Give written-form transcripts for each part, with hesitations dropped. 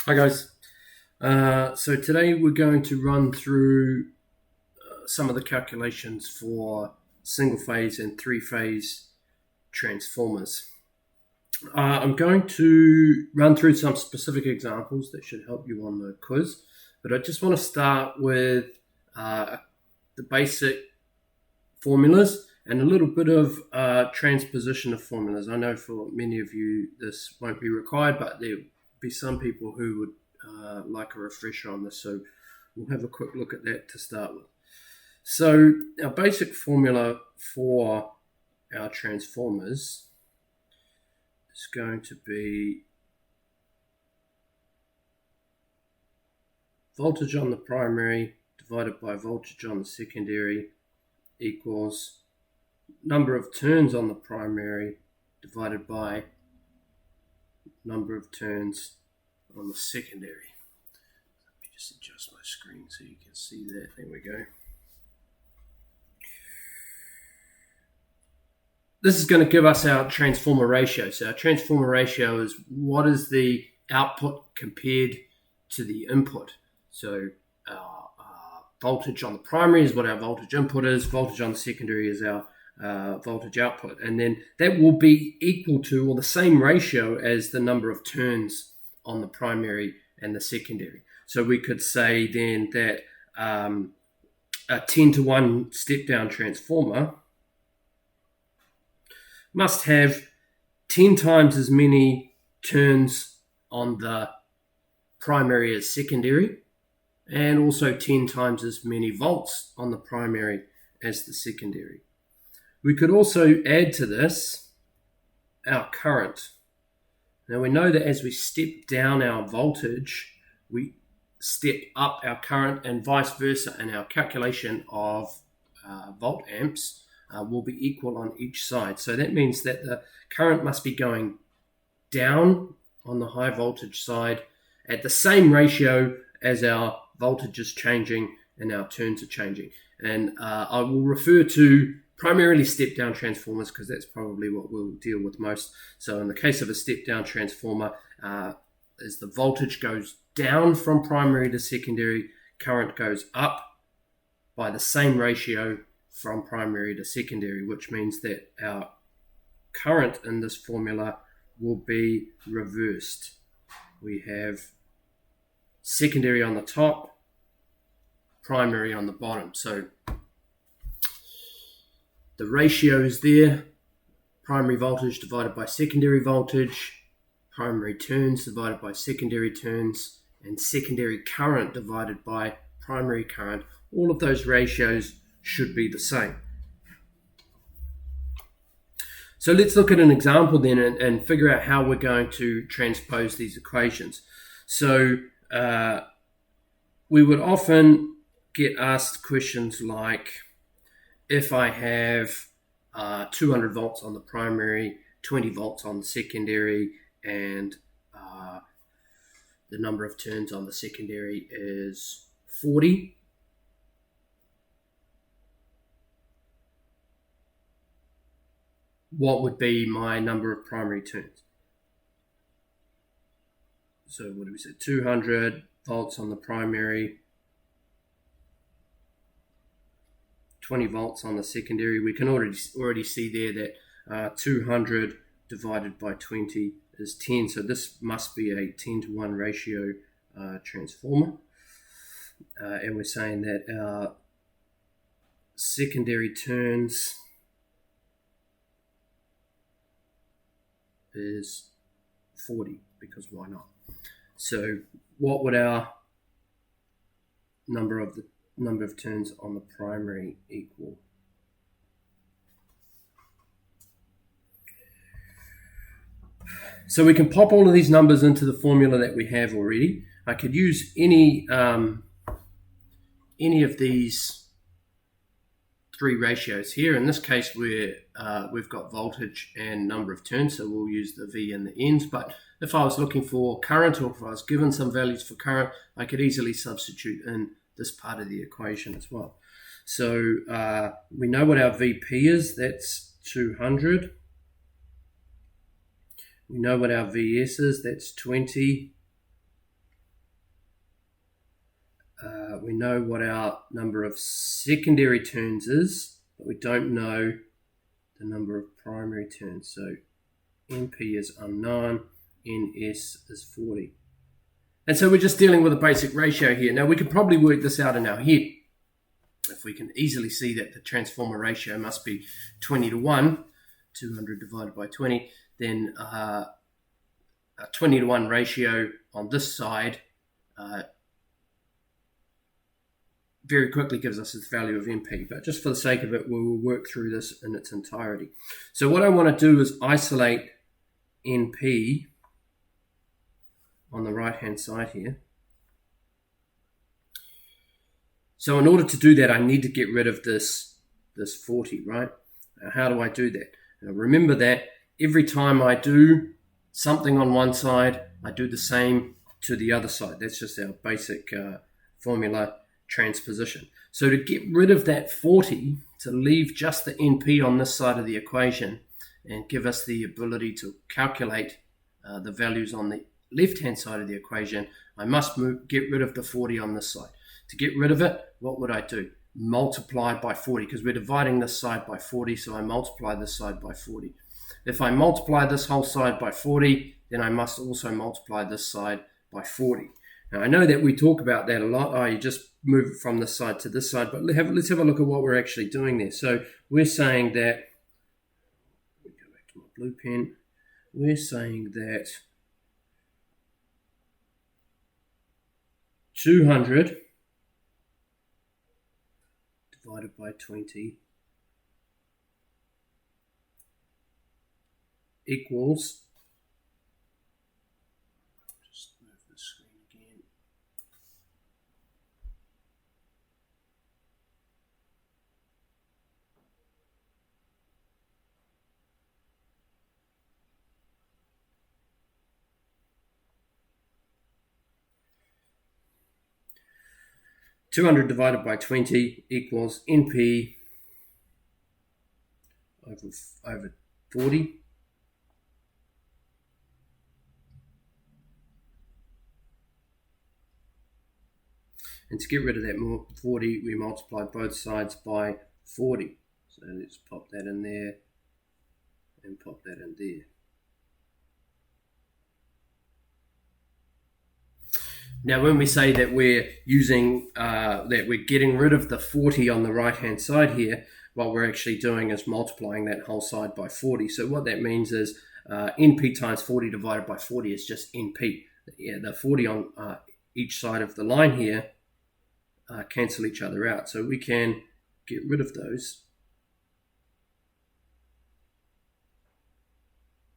Hi guys. So today we're going to run through some of the calculations for single phase and three phase transformers. I'm going to run through some specific examples that should help you on the quiz, but I just want to start with the basic formulas and a little bit of transposition of formulas. I know for many of you this won't be required, but there'll be some people who would like a refresher on this, so we'll have a quick look at that to start with. So our basic formula for our transformers is going to be voltage on the primary divided by voltage on the secondary equals number of turns on the primary divided by number of turns on the secondary. Let me just adjust my screen so you can see that. There we go. This is going to give us our transformer ratio. So our transformer ratio is what is the output compared to the input. So our voltage on the primary is what our voltage input is. Voltage on the secondary is our voltage output. And then that will be equal to, or the same ratio as, the number of turns on the primary and the secondary. So we could say then that a 10-to-1 step-down transformer must have 10 times as many turns on the primary as secondary, and also 10 times as many volts on the primary as the secondary. We could also add to this our current. Now we know that as we step down our voltage, we step up our current, and vice versa, and our calculation of volt amps will be equal on each side. So that means that the current must be going down on the high voltage side at the same ratio as our voltage is changing and our turns are changing. And I will refer to primarily step-down transformers because that's probably what we'll deal with most. So in the case of a step-down transformer, as the voltage goes down from primary to secondary, current goes up by the same ratio from primary to secondary, which means that our current in this formula will be reversed. We have secondary on the top, primary on the bottom. So the ratio is there: primary voltage divided by secondary voltage, primary turns divided by secondary turns, and secondary current divided by primary current. All of those ratios should be the same. So let's look at an example then and figure out how we're going to transpose these equations. So we would often get asked questions like, if I have 200 volts on the primary, 20 volts on the secondary, and the number of turns on the secondary is 40, what would be my number of primary turns? So what do we say? 200 volts on the primary, 20 volts on the secondary. We can already see there that 200 divided by 20 is 10. So this must be a 10-to-1 ratio transformer. And we're saying that our secondary turns is 40, because why not? So what would our number of turns on the primary equal? So we can pop all of these numbers into the formula that we have already. I could use any of these three ratios here. In this case, we've got voltage and number of turns, so we'll use the V and the N's. But if I was looking for current, or if I was given some values for current, I could easily substitute in this part of the equation as well. So we know what our VP is. That's 200. We know what our VS is. That's 20. we know what our number of secondary turns is, but we don't know the number of primary turns. So NP is unknown, NS is 40. And so we're just dealing with a basic ratio here. Now we could probably work this out in our head. If we can easily see that the transformer ratio must be 20 to 1, 200 divided by 20, then a 20 to 1 ratio on this side very quickly gives us the value of NP. But just for the sake of it, we will work through this in its entirety. So what I want to do is isolate NP on the right-hand side here. So in order to do that, I need to get rid of this 40, right? Now, how do I do that? Now, remember that every time I do something on one side, I do the same to the other side. That's just our basic formula transposition. So to get rid of that 40, to leave just the NP on this side of the equation and give us the ability to calculate the values on the left-hand side of the equation, I must get rid of the 40 on this side. To get rid of it, what would I do? Multiply by 40, because we're dividing this side by 40, so I multiply this side by 40. If I multiply this whole side by 40, then I must also multiply this side by 40. Now, I know that we talk about that a lot. You just move it from this side to this side, but let's have a look at what we're actually doing there. So we're saying that, let me go back to my blue pen, we're saying that 200 divided by 20 equals, just move the screen again, (200 divided by 20 equals NP over 40. And to get rid of that 40, we multiply both sides by 40. So let's pop that in there and pop that in there. Now, when we say that we're using, that we're getting rid of the 40 on the right-hand side here, what we're actually doing is multiplying that whole side by 40. So what that means is NP times 40 divided by 40 is just NP. Yeah, the 40 on each side of the line here cancel each other out. So we can get rid of those.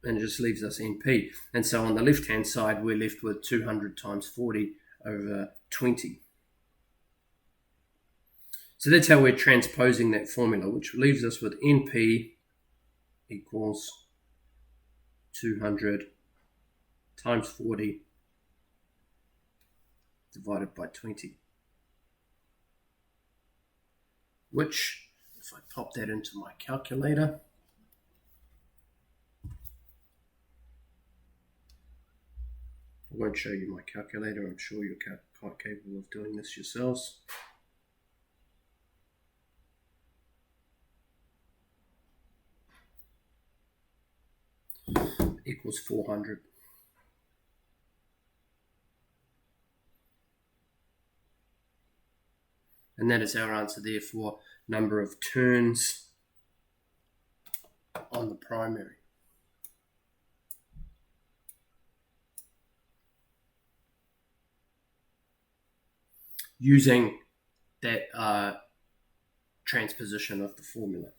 And it just leaves us NP. And so on the left-hand side, we're left with 200 times 40 over 20. So that's how we're transposing that formula, which leaves us with NP equals 200 times 40 divided by 20. Which, if I pop that into my calculator, I won't show you my calculator. I'm sure you're quite capable of doing this yourselves. Equals 400. And that is our answer there for number of turns on the primary. Using that transposition of the formula.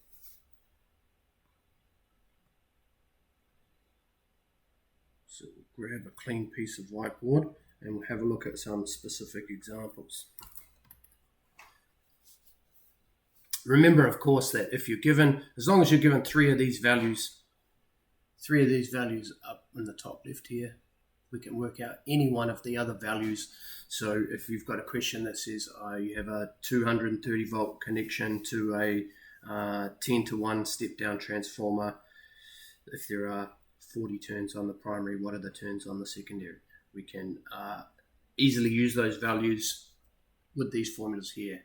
So we'll grab a clean piece of whiteboard and we'll have a look at some specific examples. Remember, of course, that if you're given, as long as you're given three of these values up in the top left here, we can work out any one of the other values. So if you've got a question that says you have a 230 volt connection to a 10 to 1 step down transformer, if there are 40 turns on the primary, what are the turns on the secondary? We can easily use those values with these formulas here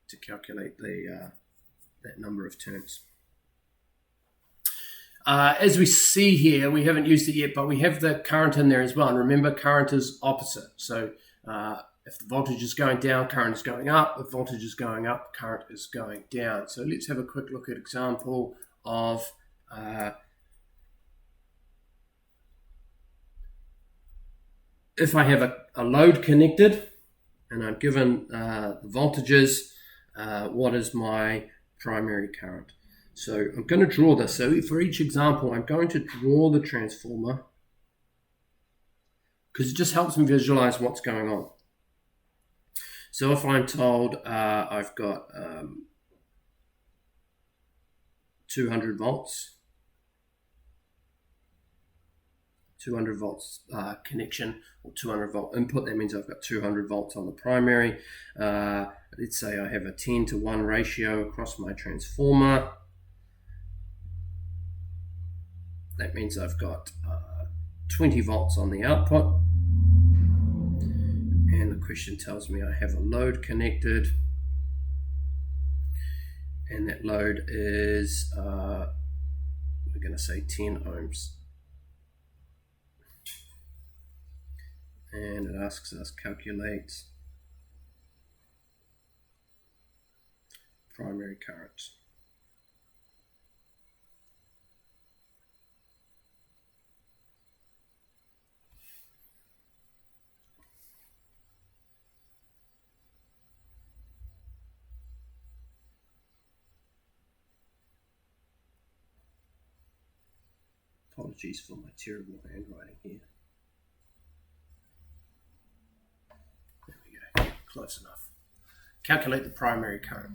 to calculate that number of turns. As we see here, we haven't used it yet, but we have the current in there as well. And remember, current is opposite. So if the voltage is going down, current is going up. If voltage is going up, current is going down. So let's have a quick look at an example of if I have a load connected and I'm given the voltages, what is my primary current? So I'm going to draw this. So for each example, I'm going to draw the transformer because it just helps me visualize what's going on. So if I'm told I've got 200 volts, 200 volts connection or 200 volt input, that means I've got 200 volts on the primary. Let's say I have a 10-to-1 ratio across my transformer. That means I've got 20 volts on the output. And the question tells me I have a load connected. And that load is, we're going to say 10 ohms. And it asks us calculate primary current. Apologies for my terrible handwriting here. There we go, close enough. Calculate the primary current.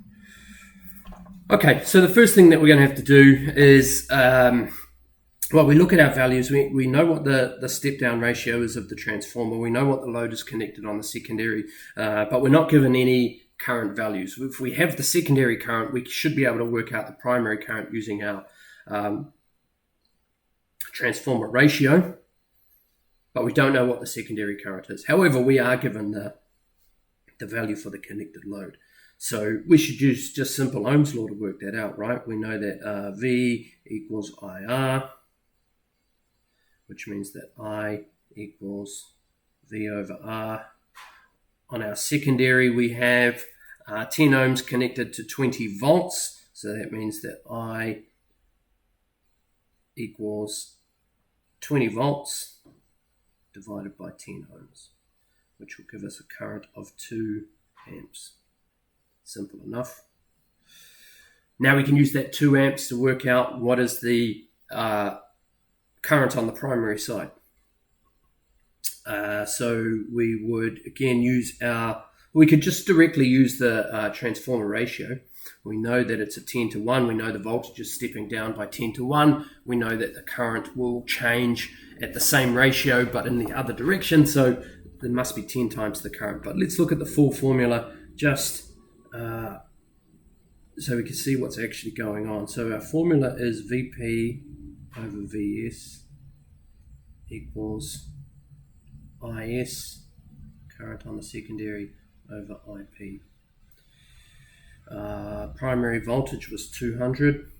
Okay, so the first thing that we're going to have to do is, well, we look at our values. We know what the step-down ratio is of the transformer. We know what the load is connected on the secondary, but we're not given any current values. If we have the secondary current, we should be able to work out the primary current using our transformer ratio, but we don't know what the secondary current is. However, we are given the value for the connected load. So we should use just simple Ohm's law to work that out, right? We know that V equals IR, which means that I equals V over R. On our secondary, we have 10 ohms connected to 20 volts. So that means that I equals 20 volts divided by 10 ohms, which will give us a current of 2 amps. Simple enough. Now we can use that 2 amps to work out what is the current on the primary side. So we would again use we could just directly use the transformer ratio. We know that it's a 10-to-1. We know the voltage is stepping down by 10-to-1. We know that the current will change at the same ratio, but in the other direction. So there must be 10 times the current. But let's look at the full formula just so we can see what's actually going on. So our formula is Vp over Vs equals Is, current on the secondary, over Ip. Primary voltage was 200.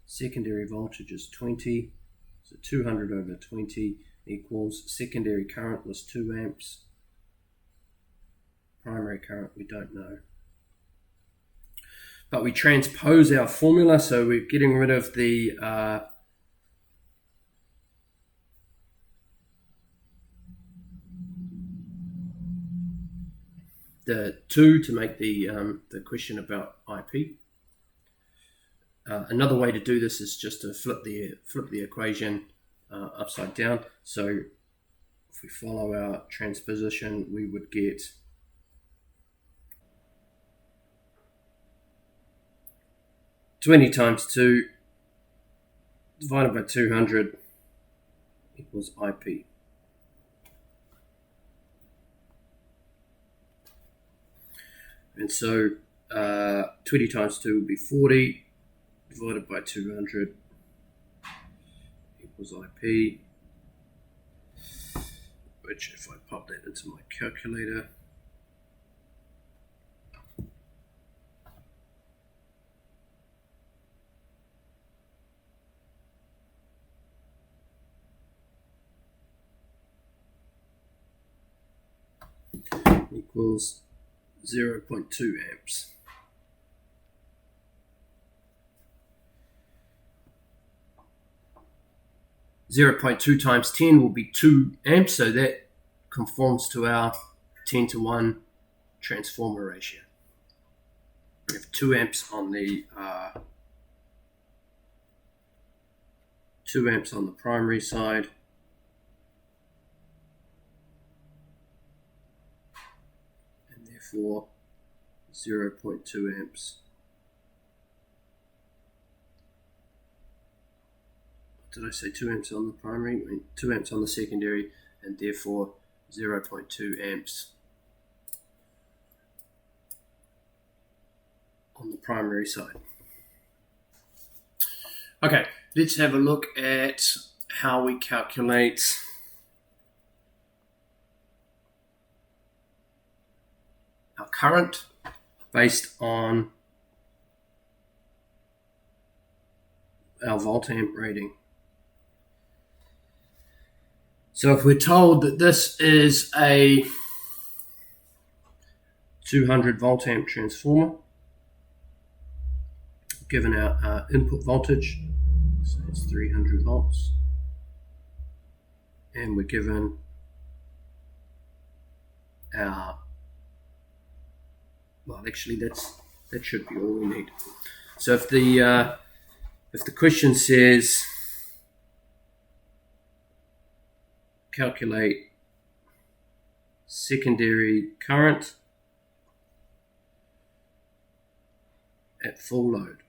Secondary voltage is 20. So 200 over 20 equals secondary current was 2 amps. Primary current we don't know. But we transpose our formula, so we're getting rid of the the 2 to make the question about IP. Another way to do this is just to flip the equation upside down. So if we follow our transposition, we would get 20 times 2 divided by 200 equals IP. And so 20 times 2 would be 40 divided by 200 equals IP. which if I pop that into my calculator, equals 0.2 amps. Zero 0.2 times 10 will be 2 amps, so that conforms to our 10:1 transformer ratio. We have 2 amps on the 2 amps on the primary side, and therefore 0.2 amps. Did I say 2 amps on the primary? I mean, 2 amps on the secondary, and therefore 0.2 amps on the primary side. Okay, let's have a look at how we calculate our current based on our volt amp rating. So if we're told that this is a 200 volt amp transformer, given our input voltage, so it's 300 volts, and we're given our, well, actually that should be all we need. So if the question says calculate secondary current at full load,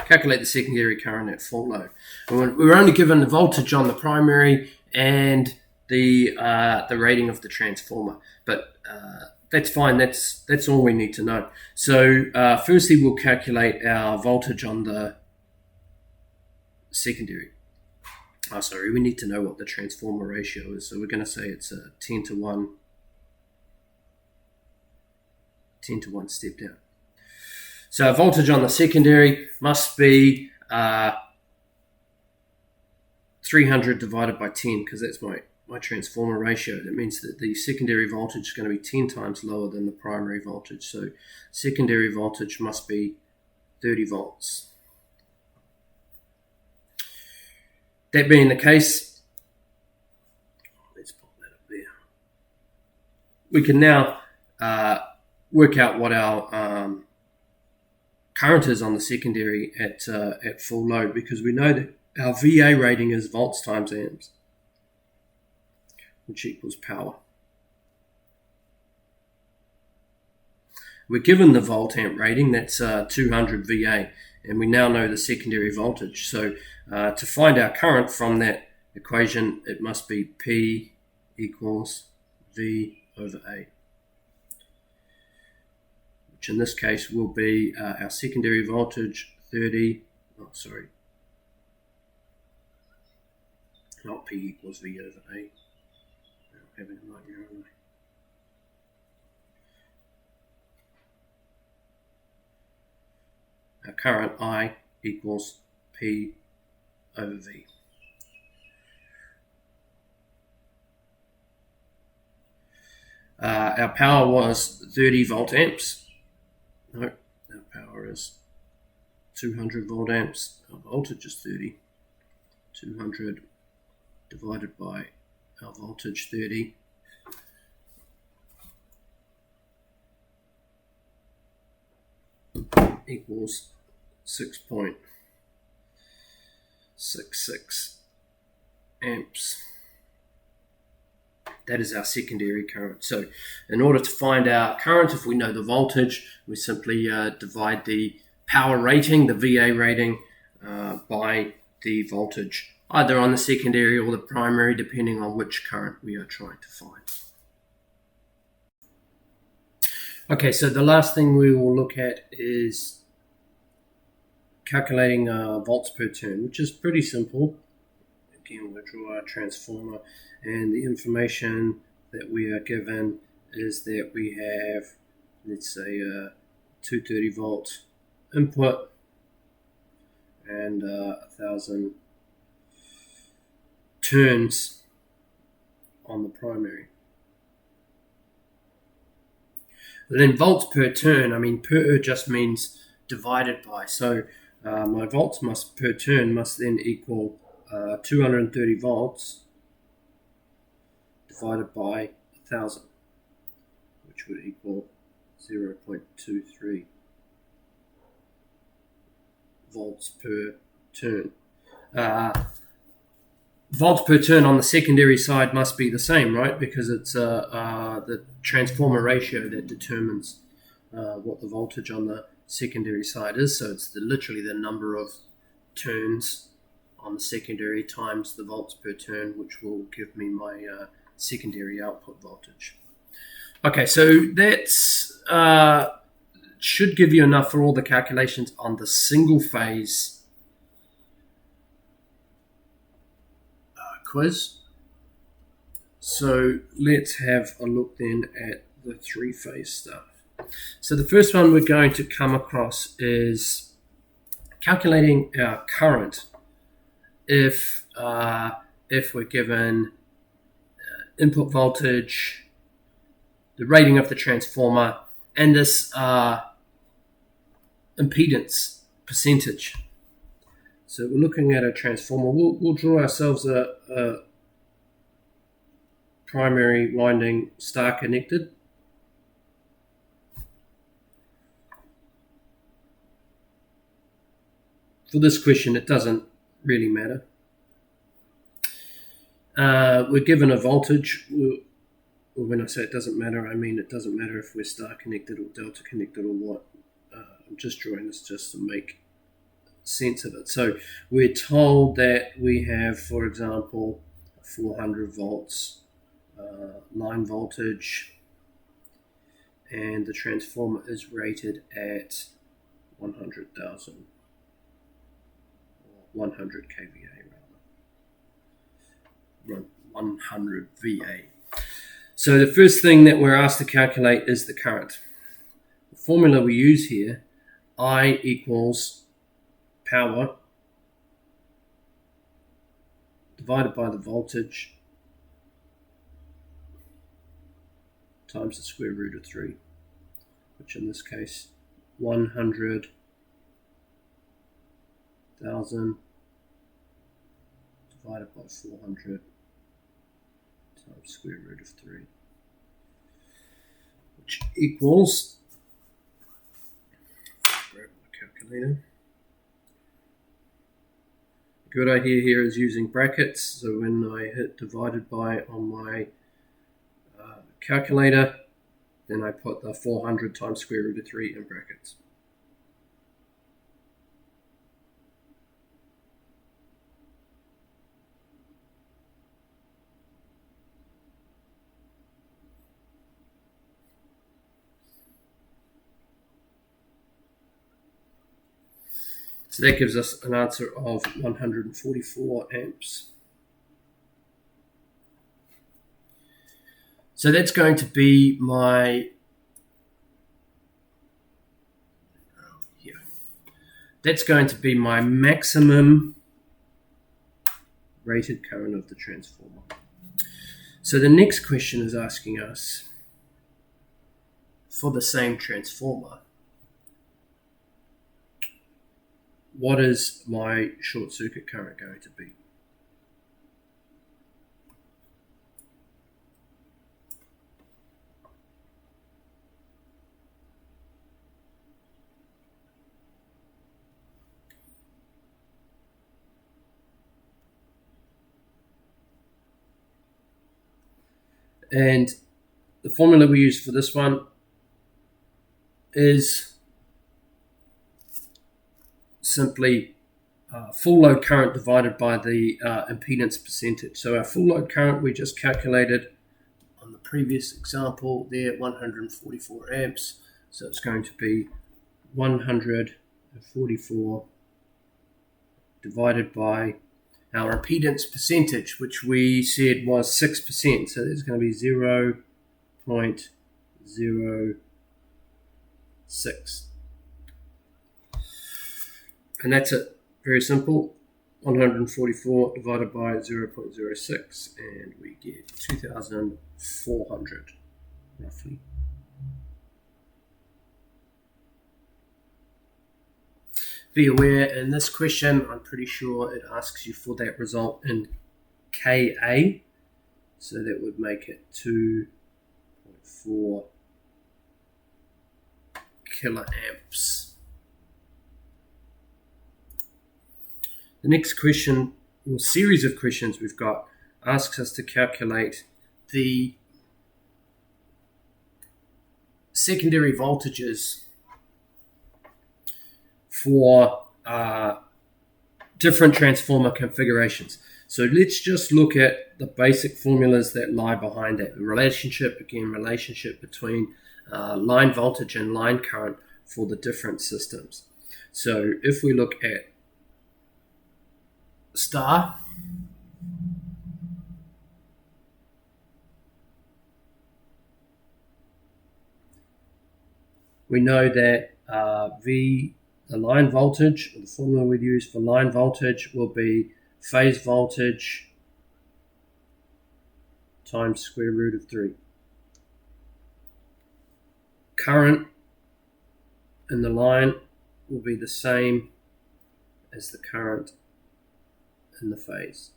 calculate the secondary current at full load. We're only given the voltage on the primary and the rating of the transformer, but that's fine. That's all we need to know. So firstly, we'll calculate our voltage on the secondary. We need to know what the transformer ratio is. So we're going to say it's a 10:1 step down. So our voltage on the secondary must be 300 divided by 10, because that's my transformer ratio. That means that the secondary voltage is going to be 10 times lower than the primary voltage. So secondary voltage must be 30 volts. That being the case, let's pop that up there. We can now work out what our current is on the secondary at full load, because we know that our VA rating is volts times amps, which equals power. We're given the volt amp rating, that's 200 VA, and we now know the secondary voltage. So to find our current from that equation, it must be P equals V over A, which in this case will be our secondary voltage 30, not P equals V over A. I'm having a nightmare, aren't I? Our current I equals P over V. Our power was 30 volt amps. No, our power is 200 volt amps. Our voltage is 30. 200 divided by our voltage 30 equals 6.66 amps. That is our secondary current. So in order to find our current, if we know the voltage, we simply divide the power rating, the VA rating, by the voltage, either on the secondary or the primary, depending on which current we are trying to find. Okay, so the last thing we will look at is calculating volts per turn, which is pretty simple. Again, we'll draw our transformer, and the information that we are given is that we have, let's say, 230 volt input and 1,000 turns on the primary. Then volts per turn, per just means divided by. So my volts per turn must then equal 230 volts divided by 1,000, which would equal 0.23 volts per turn. Volts per turn on the secondary side must be the same, right? Because it's the transformer ratio that determines what the voltage on the secondary side is. So it's literally the number of turns on the secondary times the volts per turn, which will give me my secondary output voltage. Okay, so that's should give you enough for all the calculations on the single phase quiz. So let's have a look then at the three-phase stuff. So the first one we're going to come across is calculating our current if we're given input voltage, the rating of the transformer, and this impedance percentage. So we're looking at a transformer. We'll draw ourselves a primary winding star connected. For this question, it doesn't really matter. We're given a voltage. When I say it doesn't matter, I mean it doesn't matter if we're star connected or delta connected or what. I'm just drawing this just to make sense of it. So we're told that we have, for example, 400 volts line voltage, and the transformer is rated at 100,000, 100 kVA rather, 100 VA. So the first thing that we're asked to calculate is the current. The formula we use here, I equals power divided by the voltage times the square root of 3, which in this case 100,000 divided by 400 times square root of 3, which equals, grab my calculator. A good idea here is using brackets. So when I hit divided by on my calculator, then I put the 400 times square root of 3 in brackets. So that gives us an answer of 144 amps. So that's going to be my maximum rated current of the transformer. So the next question is asking us, for the same transformer, what is my short circuit current going to be? And the formula we use for this one is simply full load current divided by the impedance percentage. So our full load current we just calculated on the previous example there, 144 amps. So it's going to be 144 divided by our impedance percentage, which we said was 6%. So there's going to be 0.06. And that's it. Very simple. 144 divided by 0.06, and we get 2,400 roughly. Be aware, in this question, I'm pretty sure it asks you for that result in Ka, so that would make it 2.4 kiloamps. The next question, or series of questions we've got, asks us to calculate the secondary voltages for different transformer configurations. So let's just look at the basic formulas that lie behind that. The relationship between line voltage and line current for the different systems. So if we look at star, we know that the line voltage, or the formula we'd use for line voltage, will be phase voltage times square root of 3. Current in the line will be the same as the current in the phase.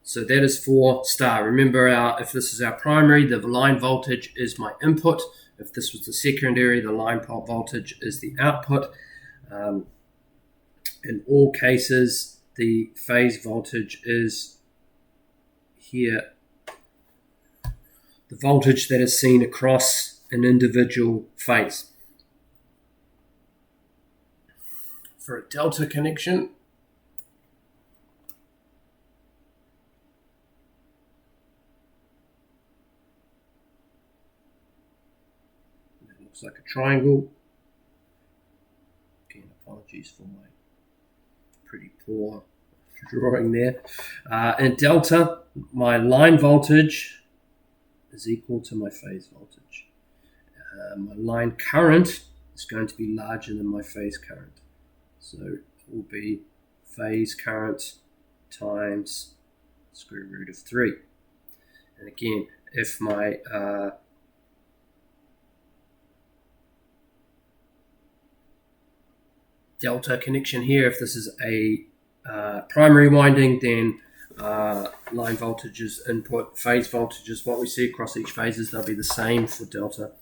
So that is for star. Remember, if this is our primary, the line voltage is my input. If this was the secondary, the line voltage is the output. In all cases, the phase voltage is here, the voltage that is seen across an individual phase. For a delta connection, it looks like a triangle. Again, apologies for my pretty poor drawing there. In delta, my line voltage is equal to my phase voltage. My line current is going to be larger than my phase current. So it will be phase current times square root of 3. And again, if my delta connection here, if this is a primary winding, then line voltages input, phase voltages, what we see across each phases, they'll be the same for delta.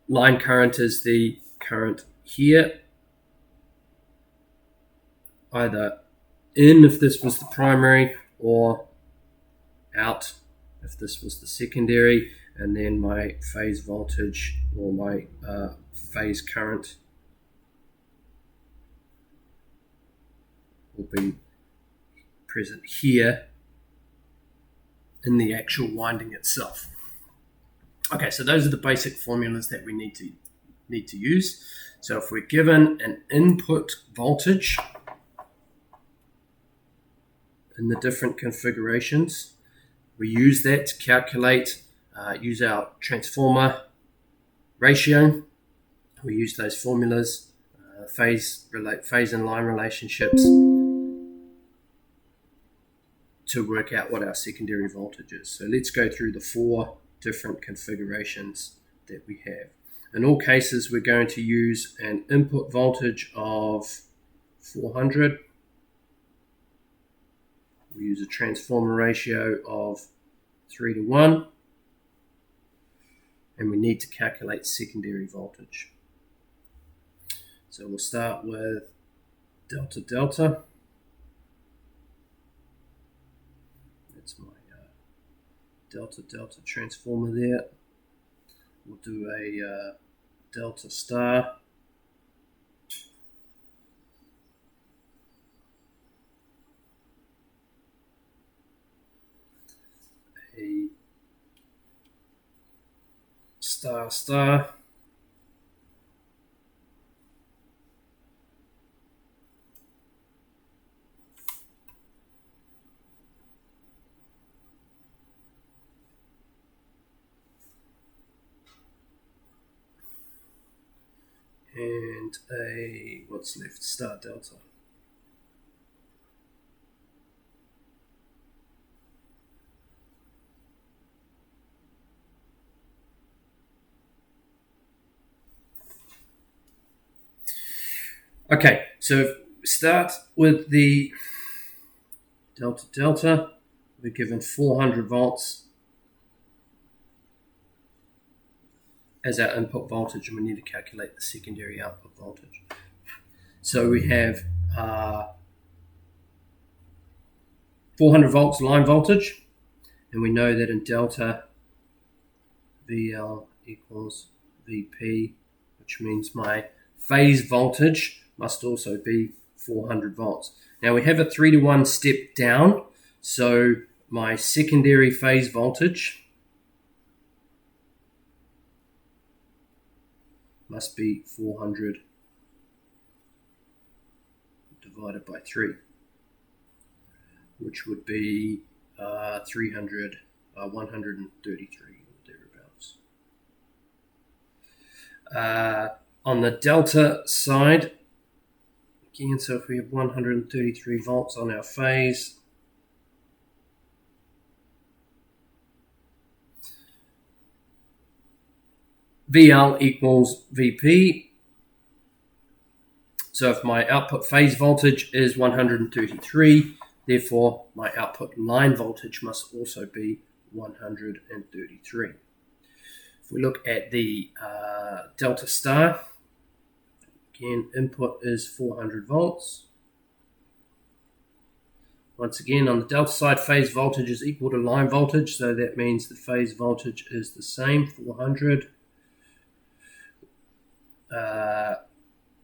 Line current is the current here, either in if this was the primary, or out if this was the secondary, and then my phase voltage, or my phase current, will be present here in the actual winding itself. Okay, so those are the basic formulas that we need to use. So if we're given an input voltage in the different configurations, we use that to calculate, use our transformer ratio. We use those formulas, phase and line relationships, to work out what our secondary voltage is. So let's go through the 4 different configurations that we have. In all cases, we're going to use an input voltage of 400. We use a transformer ratio of 3:1, and we need to calculate secondary voltage. So we'll start with delta delta. That's my delta delta transformer there. We'll do a delta star. star, star. And what's left? Star, delta. Okay, so start with the delta, delta. We're given 400 volts as our input voltage, and we need to calculate the secondary output voltage. So we have 400 volts line voltage, and we know that in delta, VL equals VP, which means my phase voltage must also be 400 volts. Now we have a 3-to-1 step down, so my secondary phase voltage must be 400 divided by 3, which would be 133, thereabouts. On the delta side, again, so if we have 133 volts on our phase, VL equals VP. So if my output phase voltage is 133, therefore my output line voltage must also be 133. If we look at the delta star, again, input is 400 volts. Once again, on the delta side, phase voltage is equal to line voltage, so that means the phase voltage is the same, 400.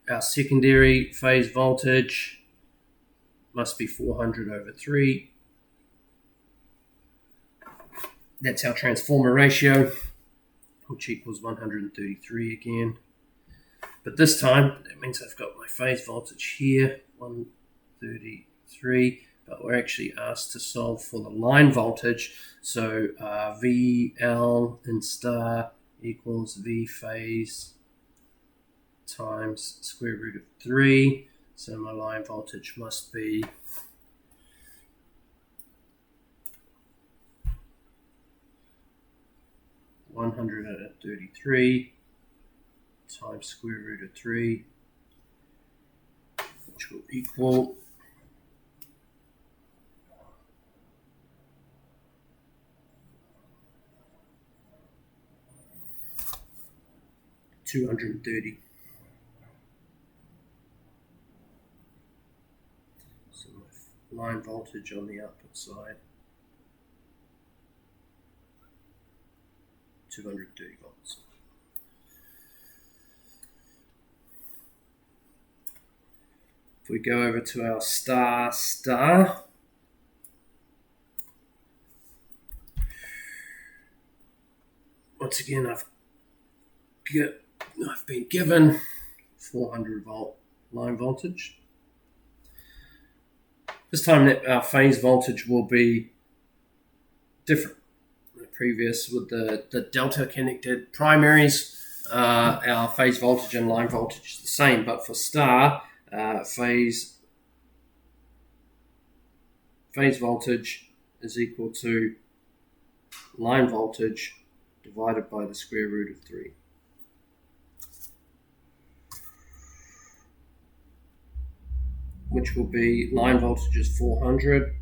Our secondary phase voltage must be 400 over 3. That's our transformer ratio, which equals 133 again. But this time, that means I've got my phase voltage here, 133, but we're actually asked to solve for the line voltage. So VL in star equals V phase times square root of 3. So my line voltage must be 133 times square root of 3, which will equal 230. So my line voltage on the output side, 230 volts. If we go over to our star, once again, I've been given 400 volt line voltage. This time that our phase voltage will be different. The previous, with the delta connected primaries, our phase voltage and line voltage is the same, but for star, phase voltage is equal to line voltage divided by the square root of 3. Which will be line voltage is 400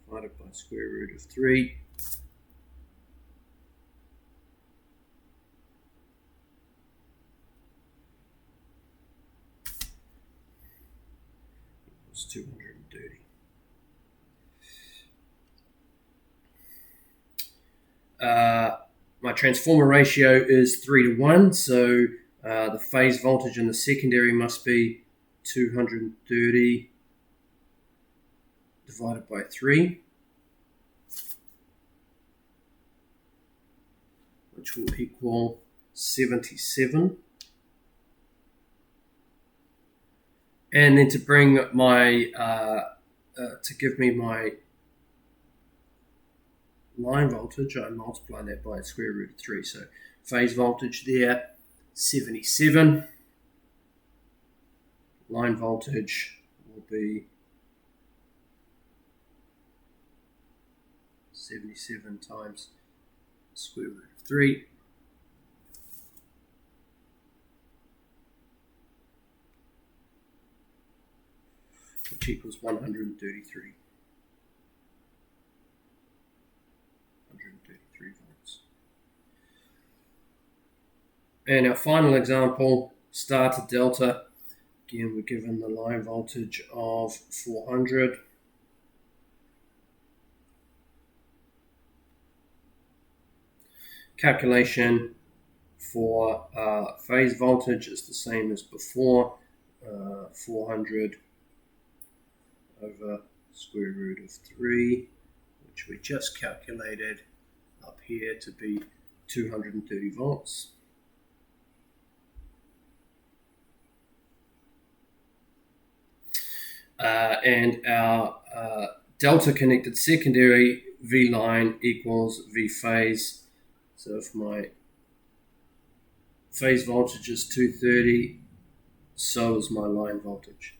divided by square root of 3. Equals 230. My transformer ratio is 3-to-1, so the phase voltage in the secondary must be 230 divided by 3. which will equal 77. And then to bring my, to give me my line voltage, I multiply that by square root of 3. So phase voltage there, 77. Line voltage will be 77 times square root of 3. Which equals 133. 133 volts. And our final example, star to delta. Again, we're given the line voltage of 400. Calculation for phase voltage is the same as before, 400 over square root of 3, which we just calculated up here to be 230 volts. And our delta connected secondary V line equals V phase. So if my phase voltage is 230, so is my line voltage.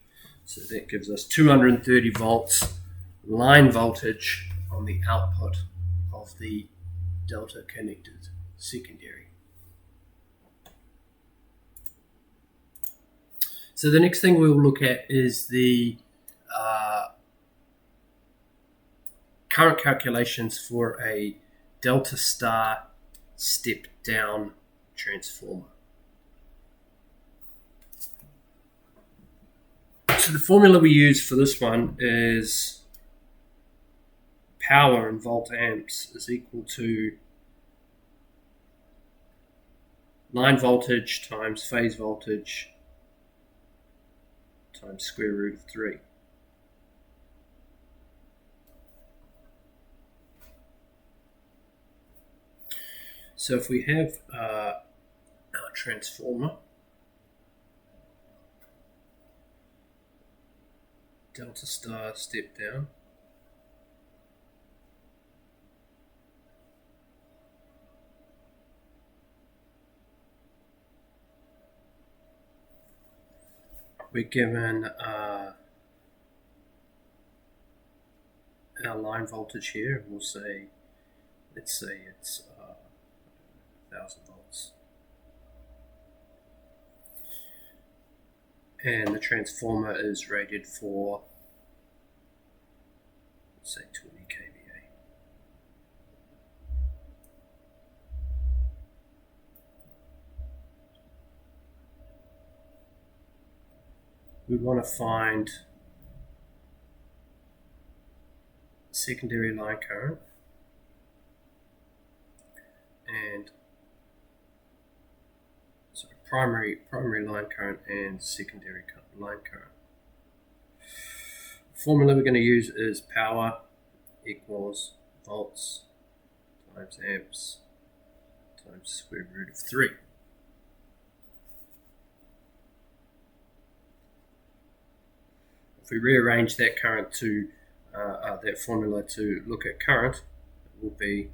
So that gives us 230 volts line voltage on the output of the delta connected secondary. So the next thing we'll look at is the current calculations for a delta star step down transformer. So the formula we use for this one is power in volt amps is equal to line voltage times phase voltage times square root of 3. So if we have our transformer, delta star step down, we're given our line voltage here. We'll say, let's say it's 1000 volts. And the transformer is rated for, let's say, 20 kVA. We want to find secondary line current and primary line current and secondary line current. The formula we're going to use is power equals volts times amps times square root of 3. If we rearrange that current to that formula to look at current, it will be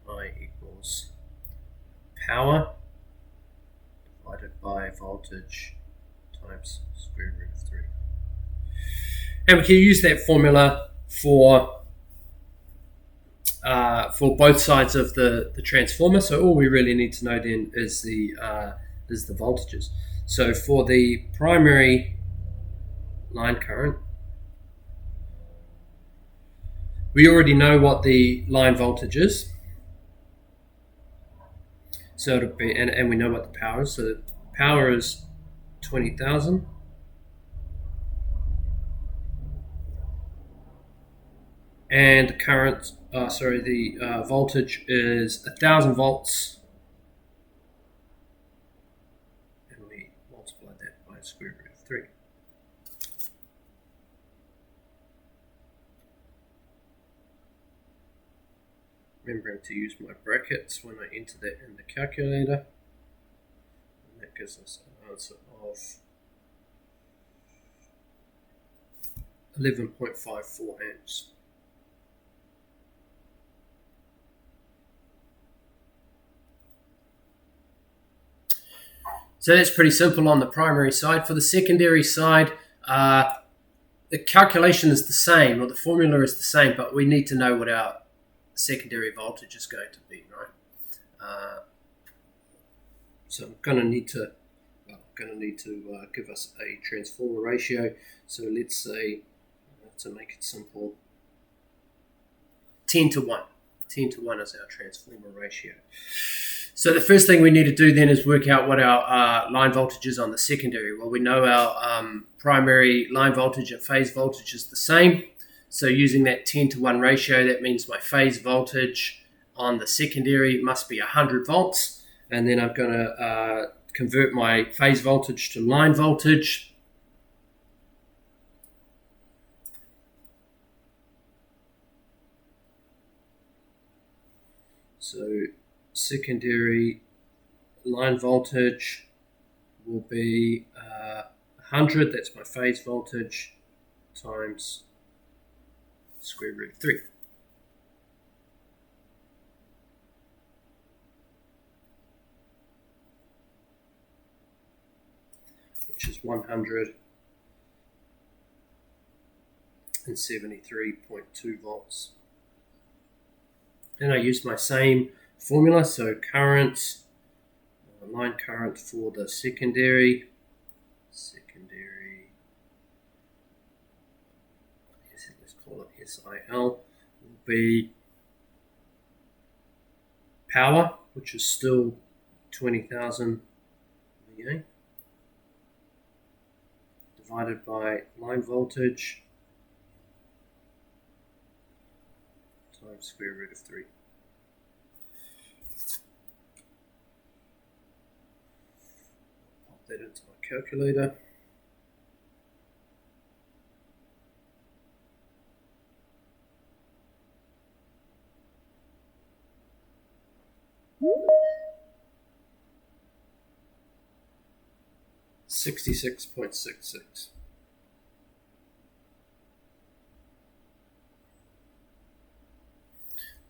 I equals power divided by voltage times square root of 3. And we can use that formula for both sides of the transformer. So all we really need to know then is the voltages. So for the primary line current, we already know what the line voltage is. So it'll be, and we know what the power is. So the power is 20,000. And the current, the voltage is 1000 volts. And we multiply that by square root of 3. Remembering to use my brackets when I enter that in the calculator. And that gives us an answer of 11.54 amps. So that's pretty simple on the primary side. For the secondary side, the calculation is the same, or the formula is the same, but we need to know what our secondary voltage is going to be, right? So I'm going to need to give us a transformer ratio. So let's say, to make it simple, 10 to 1. 10 to 1 is our transformer ratio. So the first thing we need to do then is work out what our line voltage is on the secondary. Well, we know our primary line voltage and phase voltage is the same. So using that 10 to 1 ratio, that means my phase voltage on the secondary must be 100 volts. And then I'm going to convert my phase voltage to line voltage. So secondary line voltage will be 100, that's my phase voltage, times square root of 3. Which is 173.2 volts. Then I use my same formula, so current, line current for the secondary, let's call it SIL, will be power, which is still 20,000 VA, divided by line voltage times square root of 3. Pop that into my calculator. $66.66.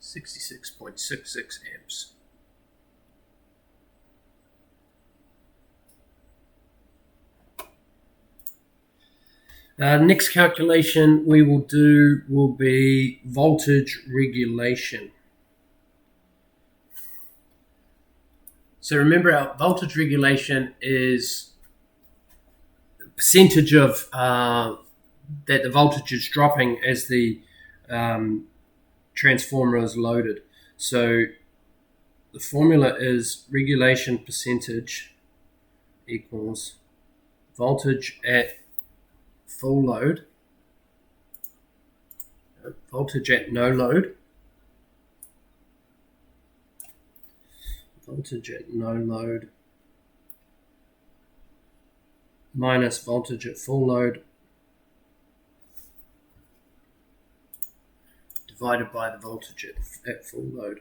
$66.66 amps. Next calculation we will do will be voltage regulation. So remember, our voltage regulation is the percentage of that the voltage is dropping as the transformer is loaded. So the formula is regulation percentage equals voltage at full load, voltage at no load, voltage at no load minus voltage at full load divided by the voltage at full load.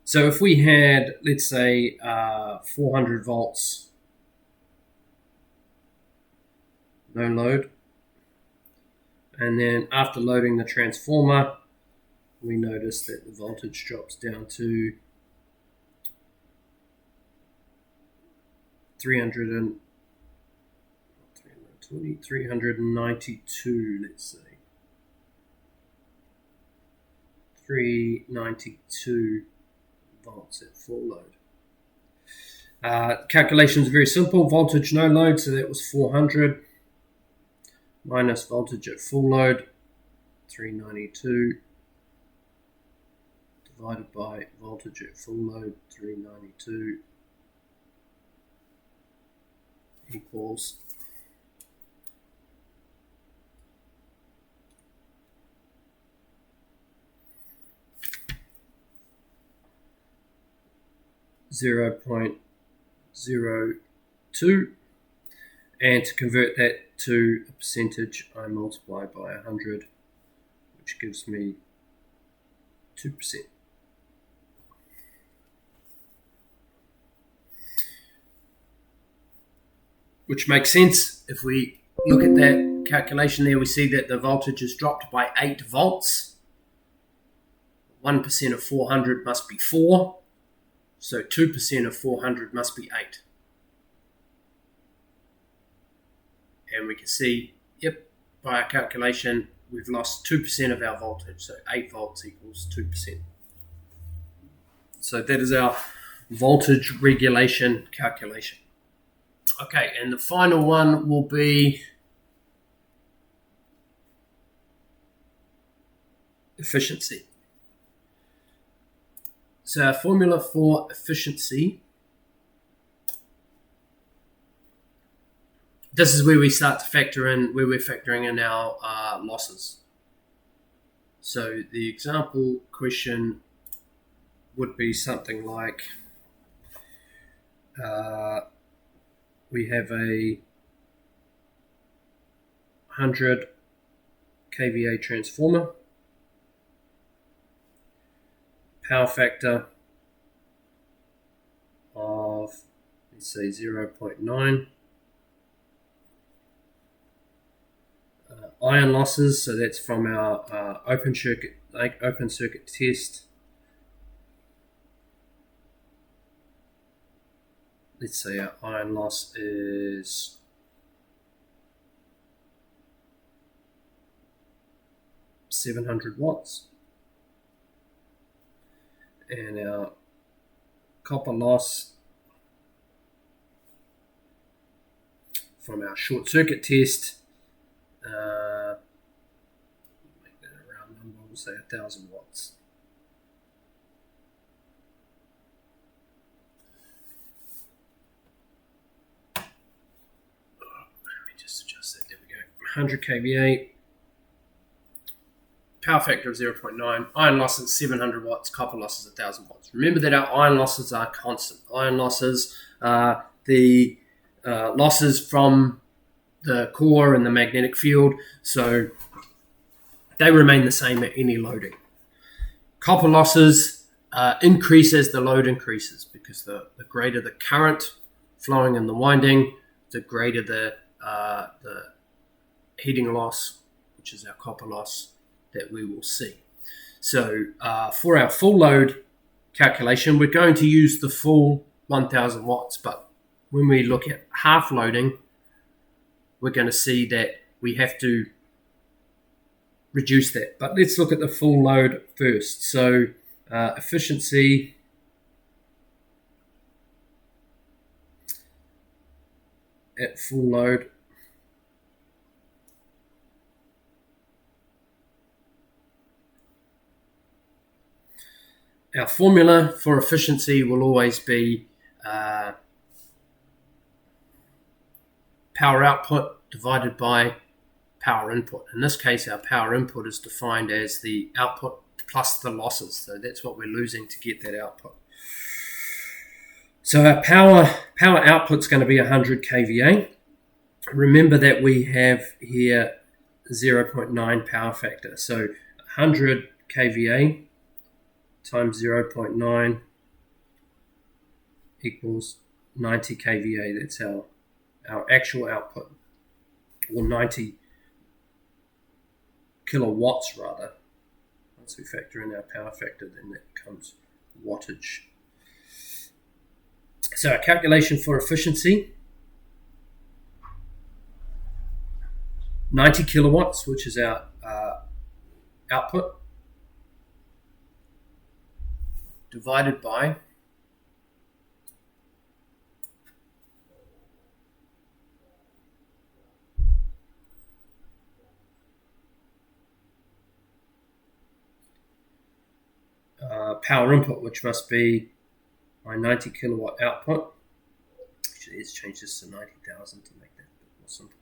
So if we had, let's say, 400 volts no load, and then after loading the transformer, we notice that the voltage drops down to 392, let's say. 392 volts at full load. Calculation is very simple. Voltage no load, so that was 400 minus voltage at full load, 392, divided by voltage at full load, 392, equals 0.02, and to convert that to a percentage, I multiply by 100, which gives me 2%. Which makes sense. If we look at that calculation there, we see that the voltage is dropped by 8 volts. 1% of 400 must be 4. So 2% of 400 must be 8. And we can see, yep, by our calculation, we've lost 2% of our voltage. So 8 volts equals 2%. So that is our voltage regulation calculation. Okay, and the final one will be efficiency. So our formula for efficiency, this is where we start to factor in, where we're factoring in our losses. So the example question would be something like, we have a 100 kVA transformer, power factor of, let's say, 0.9. Iron losses, so that's from our open circuit test. Let's say our iron loss is 700 watts. And our copper loss from our short circuit test, make that a round number, we'll say 1,000 watts. Let me just adjust that, there we go. 100 kVA, power factor of 0.9, iron loss is 700 watts, copper loss is 1,000 watts. Remember that our iron losses are constant. Iron losses are the losses from the core and the magnetic field, so they remain the same at any loading. Copper losses increase as the load increases, because the greater the current flowing in the winding, the greater the heating loss, which is our copper loss, that we will see. So for our full load calculation, we're going to use the full 1,000 watts, but when we look at half loading, we're going to see that we have to reduce that. But let's look at the full load first. So efficiency at full load. Our formula for efficiency will always be power output divided by power input. In this case, our power input is defined as the output plus the losses. So that's what we're losing to get that output. So our power output is going to be 100 kVA. Remember that we have here 0.9 power factor. So 100 kVA times 0.9 equals 90 kVA. That's our actual output, or 90 kilowatts rather. Once we factor in our power factor, then that becomes wattage. So our calculation for efficiency, 90 kilowatts, which is our output, divided by power input, which must be my 90 kilowatt output. Actually, let's change this to 90,000 to make that a bit more simple.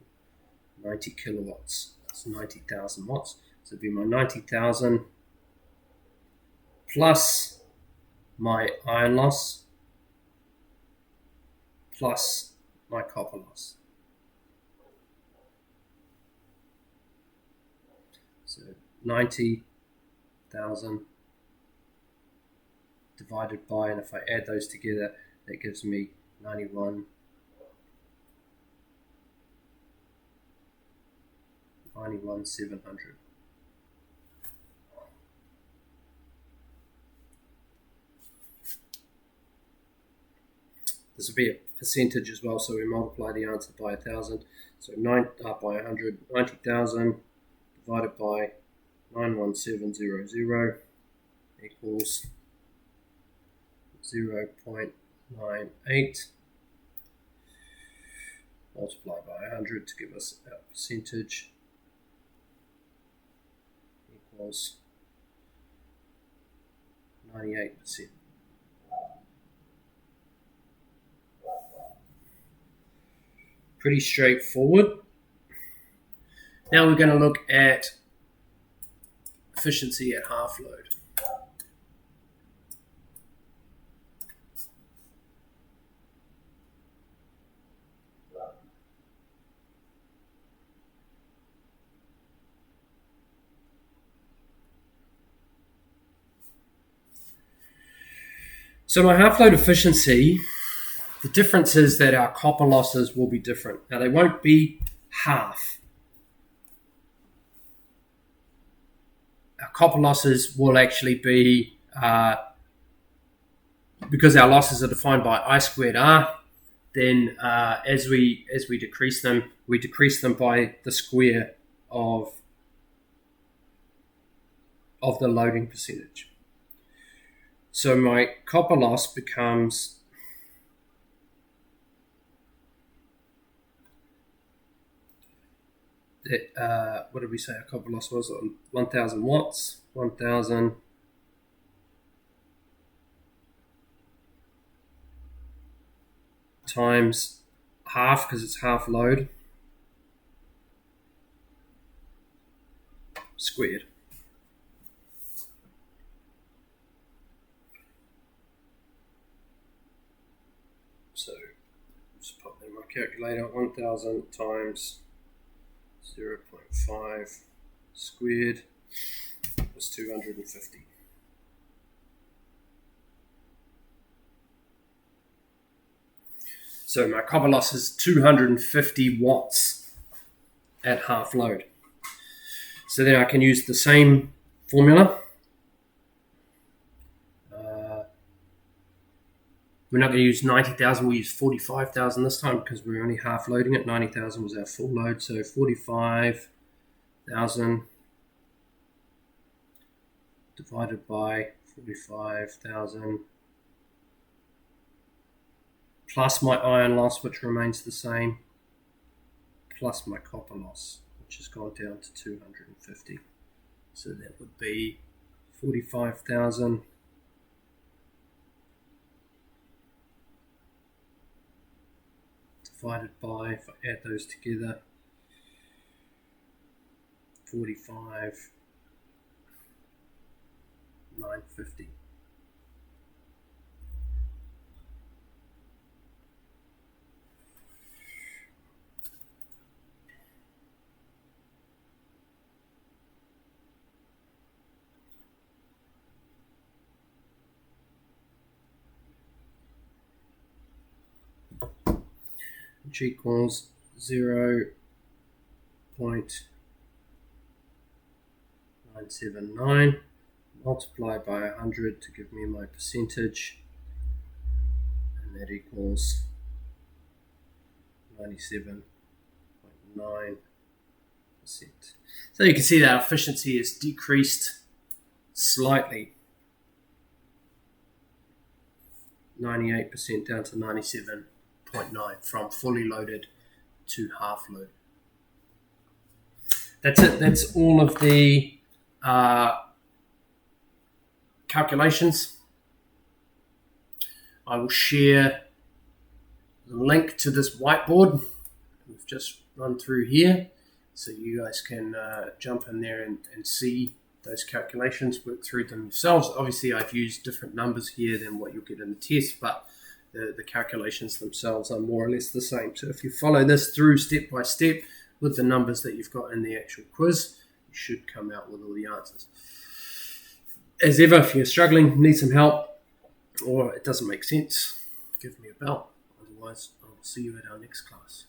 90 kilowatts, that's 90,000 watts. So it'd be my 90,000 plus my iron loss plus my copper loss. So 90,000 divided by, and if I add those together, that gives me 91,700. This will be a percentage as well, so we multiply the answer by 1,000. So by 100, 90,000 divided by 91700 equals 0.98. Multiply by 100 to give us our percentage equals 98%. Pretty straightforward. Now we're going to look at efficiency at half load. So my half load efficiency, the difference is that our copper losses will be different. Now they won't be half. Our copper losses will actually be, because our losses are defined by I squared R, then as we decrease them, we decrease them by the square of the loading percentage. So my copper loss becomes that, what did we say our copper loss was? 1,000 watts, 1,000 times half, because it's half load, squared. So just pop in my calculator, 1,000 times 0.5 squared was 250. So my copper loss is 250 watts at half load. So then I can use the same formula. We're not going to use 90,000, we'll use 45,000 this time because we're only half loading it. 90,000 was our full load, so 45,000 divided by 45,000 plus my iron loss, which remains the same, plus my copper loss, which has gone down to 250. So that would be 45,000 divided by, if I add those together, 45,950. Which equals 0.979 multiplied by 100 to give me my percentage, and that equals 97.9%. So you can see that our efficiency is decreased slightly, 98% down to 97.9 from fully loaded to half load. That's it. That's all of the calculations. I will share the link to this whiteboard we've just run through here, so you guys can jump in there and see those calculations, work through them yourselves. Obviously, I've used different numbers here than what you'll get in the test, but the calculations themselves are more or less the same. So if you follow this through step by step with the numbers that you've got in the actual quiz, you should come out with all the answers. As ever, if you're struggling, need some help, or it doesn't make sense, give me a bell. Otherwise, I'll see you at our next class.